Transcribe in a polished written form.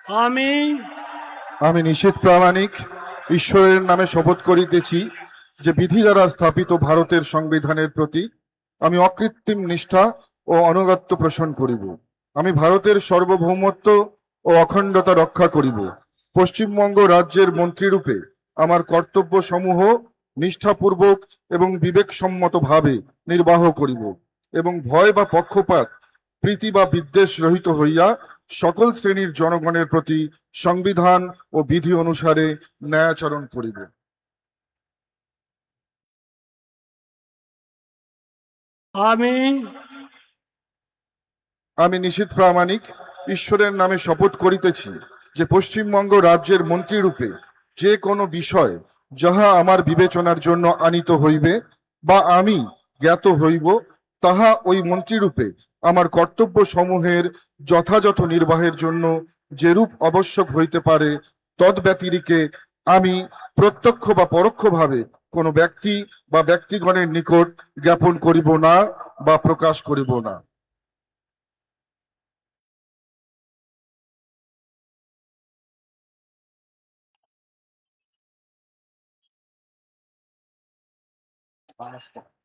আমি আমি নিশীথ প্রামাণিক ঈশ্বরের নামে শপথ করিতেছি যে বিধি দ্বারা স্থাপিত ভারতের সংবিধানের প্রতি আমি অকৃত্রিম নিষ্ঠা ও আনুগত্য পোষণ করিব। আমি ভারতের সার্বভৌমত্ব ও অখণ্ডতা রক্ষা করিব। পশ্চিমবঙ্গ রাজ্যের মন্ত্রীরূপে আমার কর্তব্য সমূহ নিষ্ঠাপূর্বক এবং বিবেকসম্মতভাবে নির্বাহ করিব এবং ভয় বা পক্ষপাত প্রীতি বা বিদ্বেষ রহিত হইয়া সকল শ্রেণীর জনগণের প্রতি সংবিধান ও বিধি অনুসারে ন্যায়াচরণ করিব। আমি আমি নিশীথ প্রামাণিক ঈশ্বরের নামে শপথ করিতেছি যে পশ্চিমবঙ্গ রাজ্যের মন্ত্রীরূপে যে কোনো বিষয় যাহা আমার বিবেচনার জন্য আনিত হইবে বা আমি জ্ঞাত হইব, তাহা ওই মন্ত্রীরূপে আমার কর্তব্য সমূহের যথাযথ নির্বাহের জন্য যেরূপ আবশ্যক হইতে পারে তদ্ব্যতিরিকে আমি প্রত্যক্ষ বা পরোক্ষভাবে কোনো ব্যক্তি বা ব্যক্তিগণের নিকট জ্ঞাপন করিব না বা প্রকাশ করিব না। নমস্কার।